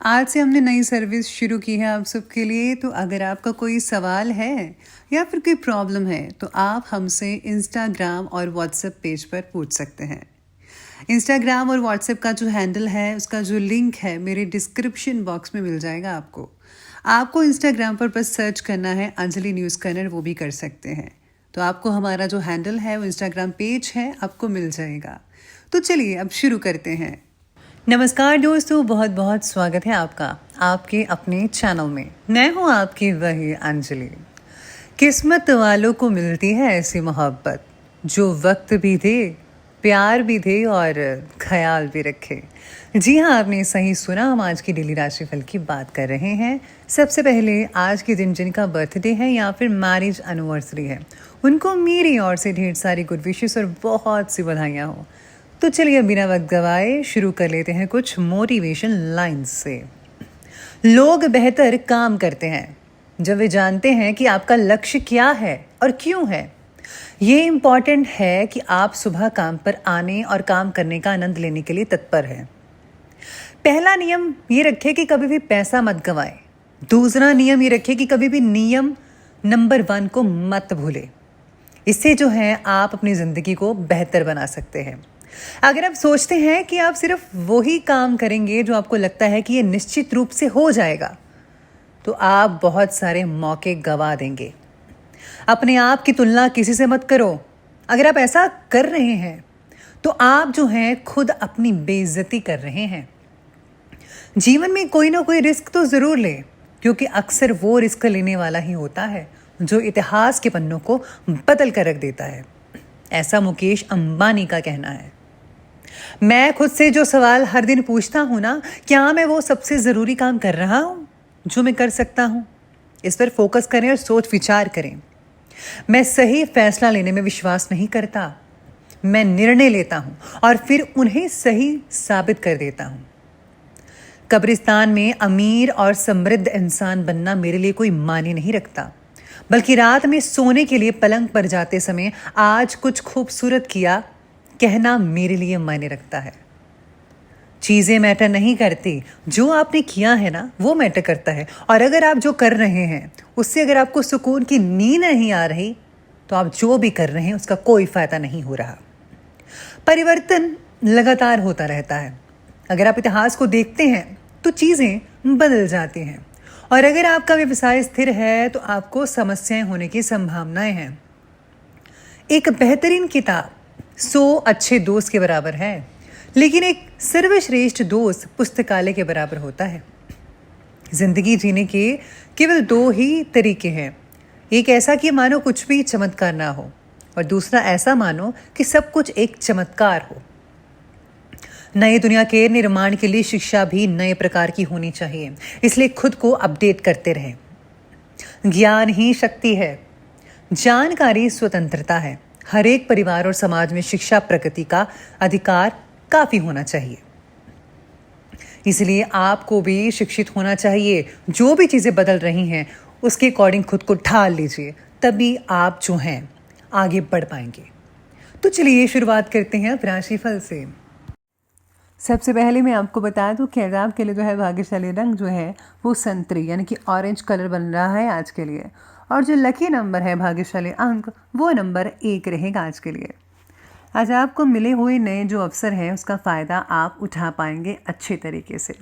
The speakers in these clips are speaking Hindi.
आज से हमने नई सर्विस शुरू की है आप सबके लिए। तो अगर आपका कोई सवाल है या फिर कोई प्रॉब्लम है तो आप हमसे इंस्टाग्राम और व्हाट्सएप पेज पर पूछ सकते हैं। इंस्टाग्राम और व्हाट्सएप का जो हैंडल है उसका जो लिंक है मेरे डिस्क्रिप्शन बॉक्स में मिल जाएगा। आपको इंस्टाग्राम पर बस सर्च करना है अंजलि न्यूज़ कॉर्नर, वो भी कर सकते हैं। तो आपको हमारा जो हैंडल है वो इंस्टाग्राम पेज है, आपको मिल जाएगा। तो चलिए अब शुरू करते हैं। नमस्कार दोस्तों, बहुत बहुत स्वागत है आपका आपके अपने चैनल में। मैं हूँ आपकी वही अंजलि। किस्मत वालों को मिलती है ऐसी मोहब्बत जो वक्त भी दे, प्यार भी दे और ख्याल भी रखे। जी हाँ, आपने सही सुना। हम आज की डेली राशिफल की बात कर रहे हैं। सबसे पहले आज के दिन जिनका बर्थडे है या फिर मैरिज एनिवर्सरी है, उनको मेरी ओर से ढेर सारी गुड विशेस और बहुत सी बधाइयाँ हो। तो चलिए बिना वक्त गवाए शुरू कर लेते हैं कुछ मोटिवेशन लाइन्स से। लोग बेहतर काम करते हैं जब वे जानते हैं कि आपका लक्ष्य क्या है और क्यों है। ये इम्पॉर्टेंट है कि आप सुबह काम पर आने और काम करने का आनंद लेने के लिए तत्पर हैं। पहला नियम ये रखें कि कभी भी पैसा मत गवाएं। दूसरा नियम ये रखें कि कभी भी नियम नंबर 1 को मत भूलें। इससे जो है आप अपनी ज़िंदगी को बेहतर बना सकते हैं। अगर आप सोचते हैं कि आप सिर्फ वही काम करेंगे जो आपको लगता है कि ये निश्चित रूप से हो जाएगा, तो आप बहुत सारे मौके गवा देंगे। अपने आप की तुलना किसी से मत करो। अगर आप ऐसा कर रहे हैं तो आप जो हैं खुद अपनी बेइज्जती कर रहे हैं। जीवन में कोई ना कोई रिस्क तो ज़रूर ले, क्योंकि अक्सर वो रिस्क लेने वाला ही होता है जो इतिहास के पन्नों को बदल कर रख देता है। ऐसा मुकेश अंबानी का कहना है। मैं खुद से जो सवाल हर दिन पूछता हूँ ना, क्या मैं वो सबसे ज़रूरी काम कर रहा हूँ जो मैं कर सकता हूँ? इस पर फोकस करें और सोच विचार करें। मैं सही फैसला लेने में विश्वास नहीं करता। मैं निर्णय लेता हूँ और फिर उन्हें सही साबित कर देता हूँ। कब्रिस्तान में अमीर और समृद्ध इंसान बनना मेरे लिए कोई मायने नहीं रखता, बल्कि रात में सोने के लिए पलंग पर जाते समय आज कुछ खूबसूरत किया कहना मेरे लिए मायने रखता है। चीज़ें मैटर नहीं करती, जो आपने किया है ना वो मैटर करता है। और अगर आप जो कर रहे हैं उससे अगर आपको सुकून की नींद नहीं आ रही, तो आप जो भी कर रहे हैं उसका कोई फ़ायदा नहीं हो रहा। परिवर्तन लगातार होता रहता है। अगर आप इतिहास को देखते हैं तो चीज़ें बदल जाती हैं। और अगर आपका व्यवसाय स्थिर है तो आपको समस्याएं होने की संभावनाएं हैं। एक बेहतरीन किताब 100 अच्छे दोस्त के बराबर है, लेकिन एक सर्वश्रेष्ठ दोस्त पुस्तकालय के बराबर होता है। जिंदगी जीने के केवल 2 ही तरीके हैं। एक ऐसा कि मानो कुछ भी चमत्कार ना हो, और दूसरा ऐसा मानो कि सब कुछ एक चमत्कार हो। नई दुनिया के निर्माण के लिए शिक्षा भी नए प्रकार की होनी चाहिए, इसलिए खुद को अपडेट करते रहें। ज्ञान ही शक्ति है, जानकारी स्वतंत्रता है। हर एक परिवार और समाज में शिक्षा प्रगति का अधिकार काफ़ी होना चाहिए। इसलिए आपको भी शिक्षित होना चाहिए। जो भी चीज़ें बदल रही हैं उसके अकॉर्डिंग खुद को ढाल लीजिए, तभी आप जो हैं आगे बढ़ पाएंगे। तो चलिए शुरुआत करते हैं राशिफल से। सबसे पहले मैं आपको बता दूं कि आज आपके लिए जो है भाग्यशाली रंग जो है वो संतरी यानी कि ऑरेंज कलर बन रहा है आज के लिए। और जो लकी नंबर है, भाग्यशाली अंक, वो नंबर 1 रहेगा आज के लिए। आज आपको मिले हुए नए जो अवसर हैं उसका फ़ायदा आप उठा पाएंगे अच्छे तरीके से।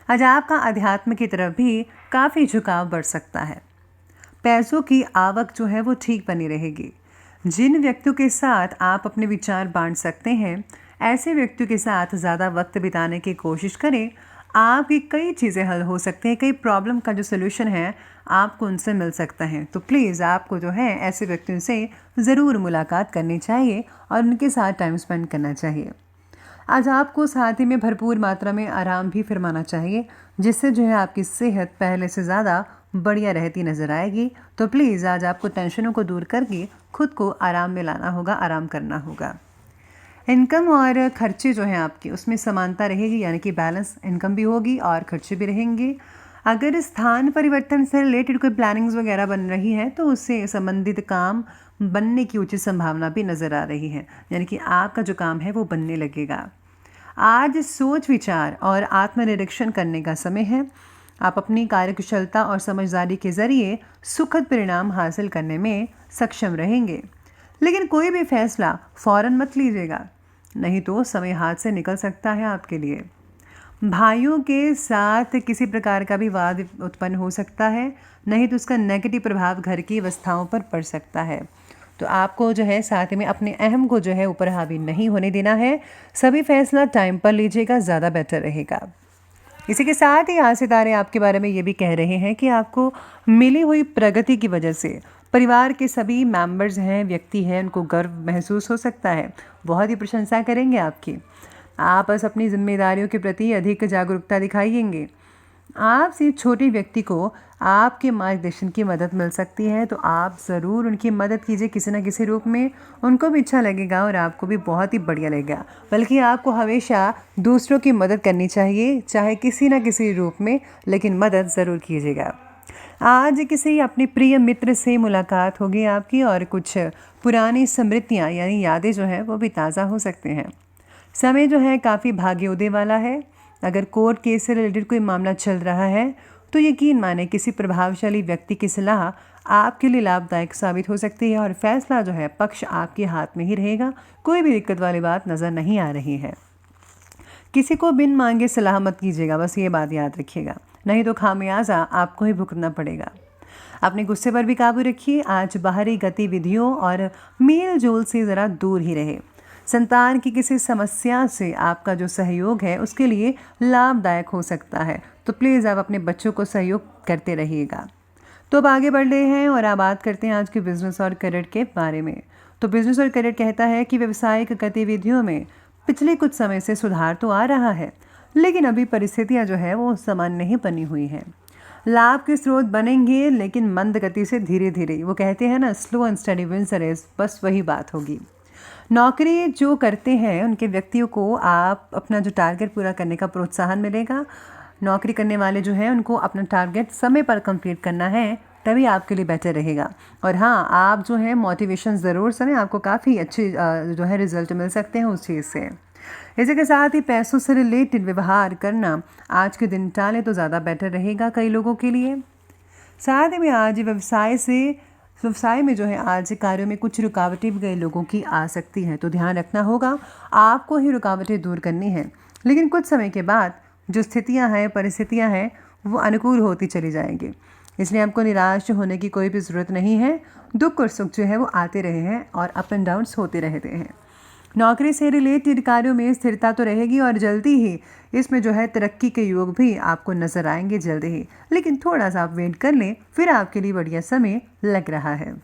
आज आपका अध्यात्म की तरफ भी काफ़ी झुकाव बढ़ सकता है। पैसों की आवक जो है वो ठीक बनी रहेगी। जिन व्यक्तियों के साथ आप अपने विचार बांट सकते हैं, ऐसे व्यक्तियों के साथ ज़्यादा वक्त बिताने की कोशिश करें। आपकी कई चीज़ें हल हो सकती हैं, कई प्रॉब्लम का जो सलूशन है आपको उनसे मिल सकता है। तो प्लीज़ आपको जो है ऐसे व्यक्तियों से ज़रूर मुलाकात करनी चाहिए और उनके साथ टाइम स्पेंड करना चाहिए। आज आपको साथ ही में भरपूर मात्रा में आराम भी फरमाना चाहिए, जिससे जो है आपकी सेहत पहले से ज़्यादा बढ़िया रहती नज़र आएगी। तो प्लीज़ आज आपको टेंशनों को दूर करके खुद को आराम में लाना होगा, आराम करना होगा। इनकम और खर्चे जो हैं आपकी उसमें समानता रहेगी, यानी कि बैलेंस इनकम भी होगी और खर्चे भी रहेंगे। अगर स्थान परिवर्तन से रिलेटेड कोई प्लानिंग्स वगैरह बन रही है तो उससे संबंधित काम बनने की उचित संभावना भी नज़र आ रही है, यानी कि आपका जो काम है वो बनने लगेगा। आज सोच विचार और आत्मनिरीक्षण करने का समय है। आप अपनी कार्यकुशलता और समझदारी के जरिए सुखद परिणाम हासिल करने में सक्षम रहेंगे। लेकिन कोई भी फैसला फौरन मत लीजिएगा, नहीं तो समय हाथ से निकल सकता है आपके लिए। भाइयों के साथ किसी प्रकार का भी वाद उत्पन्न हो सकता है, नहीं तो उसका नेगेटिव प्रभाव घर की अवस्थाओं पर पड़ सकता है। तो आपको जो है साथ में अपने अहम को जो है ऊपर हावी नहीं होने देना है। सभी फैसला टाइम पर लीजिएगा, ज़्यादा बेटर रहेगा। इसी के साथ ही आज सितारे आपके बारे में ये भी कह रहे हैं कि आपको मिली हुई प्रगति की वजह से परिवार के सभी मेंबर्स हैं, व्यक्ति हैं, उनको गर्व महसूस हो सकता है, बहुत ही प्रशंसा करेंगे आपकी। आप बस अपनी जिम्मेदारियों के प्रति अधिक जागरूकता दिखाइएंगे। आपसे छोटे व्यक्ति को आपके मार्गदर्शन की मदद मिल सकती है, तो आप ज़रूर उनकी मदद कीजिए किसी न किसी रूप में। उनको भी अच्छा लगेगा और आपको भी बहुत ही बढ़िया लगेगा। बल्कि आपको हमेशा दूसरों की मदद करनी चाहिए, चाहे किसी न किसी रूप में, लेकिन मदद ज़रूर कीजिएगा। आज किसी अपने प्रिय मित्र से मुलाकात होगी आपकी और कुछ पुरानी स्मृतियाँ यानी यादें जो हैं वो भी ताज़ा हो सकते हैं। समय जो है काफ़ी भाग्योदय वाला है। अगर कोर्ट केस से रिलेटेड कोई मामला चल रहा है तो यकीन माने किसी प्रभावशाली व्यक्ति की सलाह आपके लिए लाभदायक साबित हो सकती है और फैसला जो है पक्ष आपके हाथ में ही रहेगा। कोई भी दिक्कत वाली बात नज़र नहीं आ रही है। किसी को बिन मांगे सलाह मत कीजिएगा, बस ये बात याद रखिएगा, नहीं तो खामियाजा आपको ही भुगतना पड़ेगा। अपने गुस्से पर भी काबू रखिए। आज बाहरी गतिविधियों और मेल जोल से ज़रा दूर ही रहे। संतान की किसी समस्या से आपका जो सहयोग है उसके लिए लाभदायक हो सकता है, तो प्लीज़ आप अपने बच्चों को सहयोग करते रहिएगा। तो अब आगे बढ़ रहे हैं और आप बात करते हैं आज के बिजनेस और करियर के बारे में। तो बिजनेस और करियर कहता है कि व्यावसायिक गतिविधियों में पिछले कुछ समय से सुधार तो आ रहा है, लेकिन अभी परिस्थितियां जो है वो समान नहीं बनी हुई हैं। लाभ के स्रोत बनेंगे लेकिन मंद गति से, धीरे धीरे। वो कहते हैं ना, slow and study wins the race, बस वही बात होगी। नौकरी जो करते हैं उनके व्यक्तियों को आप अपना जो टारगेट पूरा करने का प्रोत्साहन मिलेगा। नौकरी करने वाले जो हैं उनको अपना टारगेट समय पर कंप्लीट करना है, तभी आपके लिए बेटर रहेगा। और हाँ, आप जो है मोटिवेशन ज़रूर सुने, आपको काफ़ी अच्छी जो है रिजल्ट मिल सकते हैं उस चीज़ से। इसी के साथ ही पैसों से रिलेटेड व्यवहार करना आज के दिन टालें तो ज़्यादा बेटर रहेगा कई लोगों के लिए। साथ ही में आज व्यवसाय में जो है आज कार्यों में कुछ रुकावटें भी कई लोगों की आ सकती हैं, तो ध्यान रखना होगा, आपको ही रुकावटें दूर करनी है। लेकिन कुछ समय के बाद जो स्थितियां हैं, परिस्थितियां हैं, वो अनुकूल होती चली जाएंगी। इसलिए आपको निराश होने की कोई भी ज़रूरत नहीं है। दुख और सुख जो है वो आते रहे हैं और अप एंड डाउन्स होते रहते हैं। नौकरी से रिलेटेड कार्यों में स्थिरता तो रहेगी और जल्दी ही इसमें जो है तरक्की के योग भी आपको नजर आएंगे जल्दी ही। लेकिन थोड़ा सा आप वेट कर लें, फिर आपके लिए बढ़िया समय लग रहा है।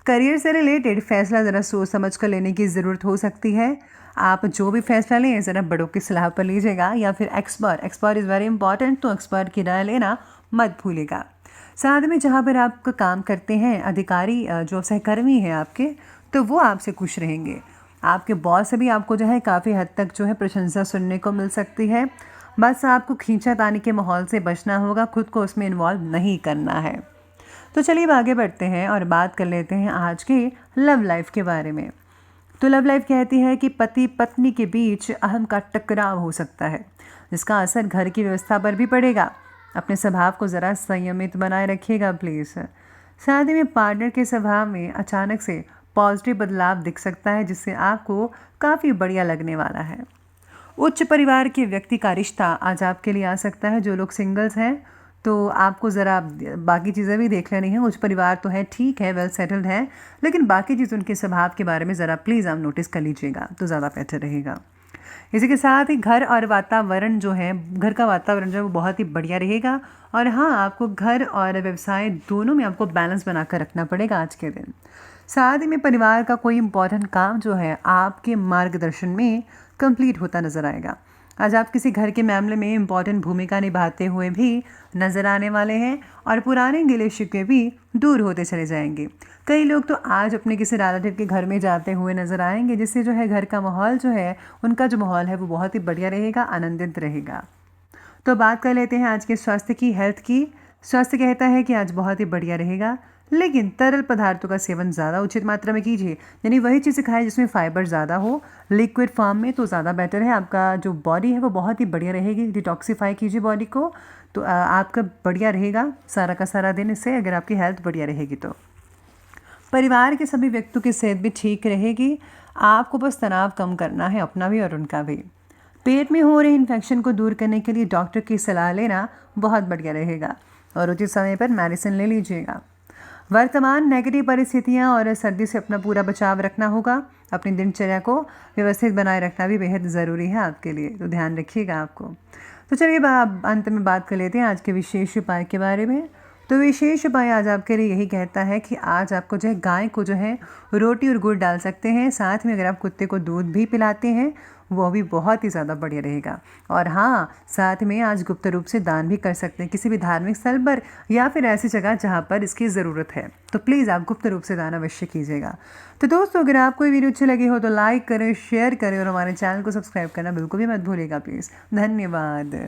करियर से रिलेटेड फैसला ज़रा सोच समझ कर लेने की ज़रूरत हो सकती है। आप जो भी फैसला लें ज़रा बड़ों की सलाह पर लीजिएगा या फिर एक्सपर्ट इज़ वेरी इंपॉर्टेंट, तो एक्सपर्ट की राय लेना मत भूलिएगा। साथ में जहाँ पर आप काम करते हैं, अधिकारी जो सहकर्मी हैं आपके, तो वो आपसे खुश रहेंगे। आपके बॉस से भी आपको जो है काफ़ी हद तक जो है प्रशंसा सुनने को मिल सकती है। बस आपको खींचातानी के माहौल से बचना होगा, खुद को उसमें इन्वॉल्व नहीं करना है। तो चलिए अब आगे बढ़ते हैं और बात कर लेते हैं आज के लव लाइफ के बारे में। तो लव लाइफ कहती है कि पति पत्नी के बीच अहम का टकराव हो सकता है, जिसका असर घर की व्यवस्था पर भी पड़ेगा। अपने स्वभाव को ज़रा संयमित बनाए रखिएगा प्लीज़। साथ ही में पार्टनर के स्वभाव में अचानक से पॉजिटिव बदलाव दिख सकता है, जिससे आपको काफ़ी बढ़िया लगने वाला है। उच्च परिवार के व्यक्ति का रिश्ता आज आपके लिए आ सकता है। जो लोग सिंगल्स हैं तो आपको ज़रा बाकी चीज़ें भी देख लेनी है। उच्च परिवार तो है, ठीक है, वेल सेटल्ड है, लेकिन बाकी चीज़ उनके स्वभाव के बारे में ज़रा प्लीज़ आप नोटिस कर लीजिएगा, तो ज़्यादा बेहतर रहेगा। इसी के साथ ही घर और वातावरण जो है, घर का वातावरण जो है वो बहुत ही बढ़िया रहेगा। और हाँ, आपको घर और व्यवसाय दोनों में आपको बैलेंस बना कर रखना पड़ेगा आज के दिन। साथ ही में परिवार का कोई इम्पोर्टेंट काम जो है आपके मार्गदर्शन में कंप्लीट होता नजर आएगा। आज आप किसी घर के मामले में इम्पोर्टेंट भूमिका निभाते हुए भी नजर आने वाले हैं और पुराने गिले शिकवे भी दूर होते चले जाएंगे। कई लोग तो आज अपने किसी रिलेटिव के घर में जाते हुए नजर आएंगे, जिससे जो है घर का माहौल जो है, उनका जो माहौल है वो बहुत ही बढ़िया रहेगा, आनंदित रहेगा। तो बात कर लेते हैं आज के स्वास्थ्य की, हेल्थ की। स्वास्थ्य कहता है कि आज बहुत ही बढ़िया रहेगा। लेकिन तरल पदार्थों का सेवन ज़्यादा उचित मात्रा में कीजिए, यानी वही चीज़ें खाएं जिसमें फाइबर ज़्यादा हो, लिक्विड फॉर्म में तो ज़्यादा बेटर है। आपका जो बॉडी है वो बहुत ही बढ़िया रहेगी। डिटॉक्सीफाई कीजिए बॉडी को, तो आपका बढ़िया रहेगा सारा का सारा दिन इससे, अगर आपकी हेल्थ बढ़िया रहेगी तो। परिवार के सभी व्यक्तियों की सेहत भी ठीक रहेगी। आपको बस तनाव कम करना है, अपना भी और उनका भी। पेट में हो रहे इन्फेक्शन को दूर करने के लिए डॉक्टर की सलाह लेना बहुत बढ़िया रहेगा और उचित समय पर मेडिसिन ले लीजिएगा। वर्तमान नेगेटिव परिस्थितियां और सर्दी से अपना पूरा बचाव रखना होगा। अपनी दिनचर्या को व्यवस्थित बनाए रखना भी बेहद ज़रूरी है आपके लिए, तो ध्यान रखिएगा आपको। तो चलिए अंत में बात कर लेते हैं आज के विशेष उपाय के बारे में। तो विशेष उपाय आज आपके लिए यही कहता है कि आज आपको जो है गाय को जो है रोटी और गुड़ डाल सकते हैं। साथ में अगर आप कुत्ते को दूध भी पिलाते हैं वो भी बहुत ही ज़्यादा बढ़िया रहेगा। और हाँ, साथ में आज गुप्त रूप से दान भी कर सकते हैं किसी भी धार्मिक स्थल पर या फिर ऐसी जगह जहाँ पर इसकी ज़रूरत है। तो प्लीज़ आप गुप्त रूप से दान अवश्य कीजिएगा। तो दोस्तों, अगर आपको ये वीडियो अच्छी लगी हो तो लाइक करें, शेयर करें और हमारे चैनल को सब्सक्राइब करना बिल्कुल भी मत भूलिएगा प्लीज़। धन्यवाद।